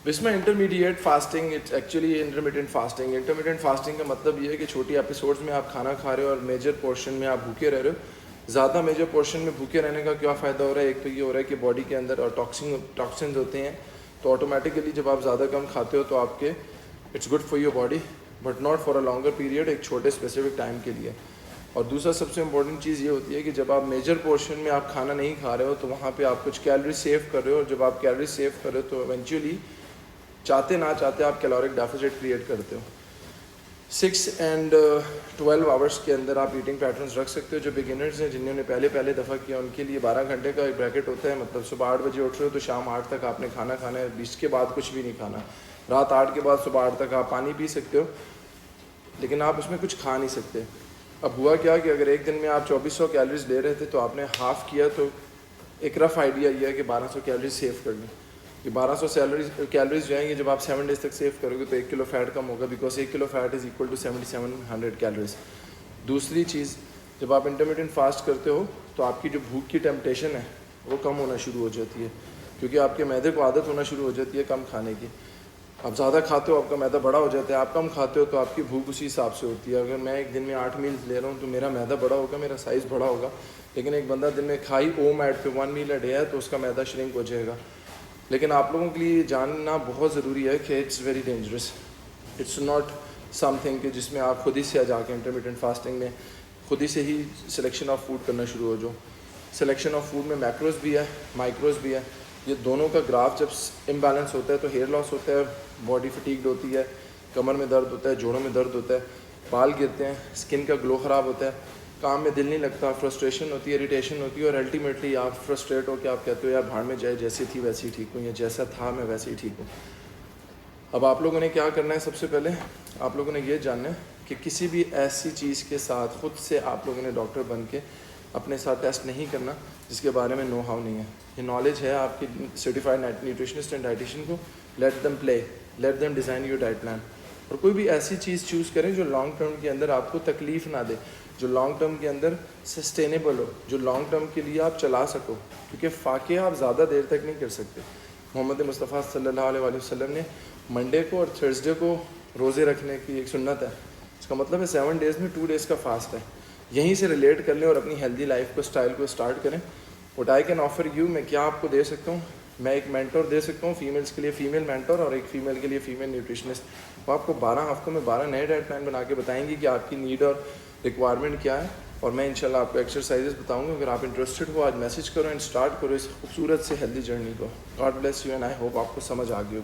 اس میں intermediate fasting, it's actually intermediate fasting. Intermediate fasting کا مطلب یہ ہے کہ چھوٹی ایپیسوڈز میں آپ کھانا کھا رہے ہو اور میجر پورشن میں آپ بھوکے رہ رہے ہو. زیادہ میجر پورشن میں بھوکے رہنے کا کیا فائدہ ہو رہا ہے؟ ایک تو یہ ہو رہا ہے کہ باڈی کے اندر اور ٹاکسنز ہوتے ہیں، تو آٹومیٹیکلی جب آپ زیادہ کم کھاتے ہو تو آپ کے it's good for your body but not for a longer period, ایک چھوٹے اسپیسیفک ٹائم کے لیے. اور دوسرا سب سے امپورٹنٹ چیز یہ ہوتی ہے کہ جب آپ میجر پورشن میں آپ کھانا نہیں کھا رہے ہو تو وہاں پہ آپ کچھ کیلریز سیو کر رہے ہو، اور جب آپ کیلریز سیو کر رہے ہو تو ایونچولی چاہتے نہ چاہتے آپ کیلورک ڈیفیسٹ کریٹ کرتے ہو. 6 and 12 آورس کے اندر آپ ایٹنگ پیٹرنز رکھ سکتے ہو. جو بگنرز ہیں، جنہوں نے پہلے دفعہ کیا، ان کے لیے 12 گھنٹے کا ایک بریکٹ ہوتا ہے. مطلب صبح 8 بجے اٹھ رہے ہو تو شام 8 تک آپ نے کھانا کھانا ہے، 20 کے بعد کچھ بھی نہیں کھانا. رات 8 کے بعد صبح 8 تک آپ پانی پی سکتے ہو لیکن آپ اس میں کچھ کھا نہیں سکتے. اب ہوا کیا کہ اگر ایک دن میں آپ 2400 کیلریز لے رہے تھے تو آپ نے ہاف کیا، تو ایک رف آئیڈیا یہ ہے کہ 1200 کیلریز سیو کر لیں. یہ 1200 کیلریز جو ہیں یہ جب آپ 7 ڈیز تک سیو کرو گے تو 1 کلو فیٹ کم ہوگا، because 1 kilo fat is equal to 7700 calories. دوسری چیز، جب آپ انٹرمیڈیٹ فاسٹ کرتے ہو تو آپ کی جو بھوک کی ٹیمپٹیشن ہے وہ کم ہونا شروع ہو جاتی ہے، کیونکہ آپ کے معدے کو عادت ہونا شروع ہو جاتی ہے کم کھانے کی. آپ زیادہ کھاتے ہو آپ کا معدہ بڑا ہو جاتا ہے، آپ کم کھاتے ہو تو آپ کی بھوک اسی حساب سے ہوتی ہے. اگر میں ایک دن میں 8 میلز لے رہا ہوں تو میرا معدہ بڑا ہوگا، میرا سائز بڑا ہوگا. لیکن ایک بندہ دن میں کھائی اوم ایٹ پہ 1 میل اے ڈے ہے تو اس کا معدہ شرنک ہو جائے گا. لیکن آپ لوگوں کے لیے جاننا بہت ضروری ہے کہ it's very dangerous. It's not something کہ جس میں آپ خود ہی سے جا کے انٹرمیڈیٹ فاسٹنگ میں خود ہی سے ہی سلیکشن آف فوڈ کرنا شروع ہو جاؤ. سلیکشن آف فوڈ میں میکروز بھی ہے، مائکروز بھی ہے. یہ دونوں کا گراف جب امبیلنس ہوتا ہے تو ہیئر لاس ہوتا ہے، باڈی فٹیگڈ ہوتی ہے، کمر میں درد ہوتا ہے، جوڑوں میں درد ہوتا ہے، بال گرتے ہیں، اسکن کا گلو خراب ہوتا ہے، کام میں دل نہیں لگتا، فرسٹریشن ہوتی ہے، اریٹیشن ہوتی ہے، اور الٹیمیٹلی آپ فرسٹریٹ ہو کے آپ کہتے ہو یار بھاڑ میں جائے، جیسی تھی ویسی ٹھیک ہوں، یا جیسا تھا میں ویسے ہی ٹھیک ہوں. اب آپ لوگوں نے کیا کرنا ہے؟ سب سے پہلے آپ لوگوں نے یہ جاننا ہے کہ کسی بھی ایسی چیز کے ساتھ خود سے آپ لوگوں نے ڈاکٹر بن کے اپنے ساتھ ٹیسٹ نہیں کرنا جس کے بارے میں نو ہاؤ نہیں ہے. یہ نالج ہے آپ کی سرٹیفائڈ نیوٹریشنسٹ اینڈ ڈائٹیشین کو. Let them play, let them design your diet plan. اور کوئی بھی ایسی چیز چوز کریں جو لانگ ٹرم کے اندر آپ کو تکلیف نہ دے، جو لانگ ٹرم کے اندر سسٹینیبل ہو، جو لانگ ٹرم کے لیے آپ چلا سکو، کیونکہ فاقے آپ زیادہ دیر تک نہیں کر سکتے. محمد مصطفیٰ صلی اللہ علیہ وسلم نے منڈے کو اور تھرسڈے کو روزے رکھنے کی ایک سنت ہے. اس کا مطلب ہے 7 ڈیز میں 2 ڈیز کا فاسٹ ہے. یہیں سے ریلیٹ کر لیں اور اپنی ہیلدی لائف کو، اسٹائل کو اسٹارٹ کریں. What I can offer you, میں کیا آپ کو دے سکتا ہوں؟ میں ایک مینٹور دے سکتا ہوں فیمیلز کے لیے، فیمیل مینٹور، اور ایک فیمیل کے لیے فیمیل نیوٹریشنسٹ. وہ آپ کو 12 ہفتوں میں 12 نئے ڈائٹ پلان بنا کے بتائیں گی کہ آپ کی نیڈ اور ریکوائرمنٹ کیا ہے. اور میں انشاءاللہ آپ کو ایکسرسائزز بتاؤں گا. اگر آپ انٹرسٹڈ ہو آج میسج کرو اینڈ اسٹارٹ کرو اس خوبصورت سے ہیلدی جرنی کو. God bless you and I hope آپ کو سمجھ آ گئی ہو.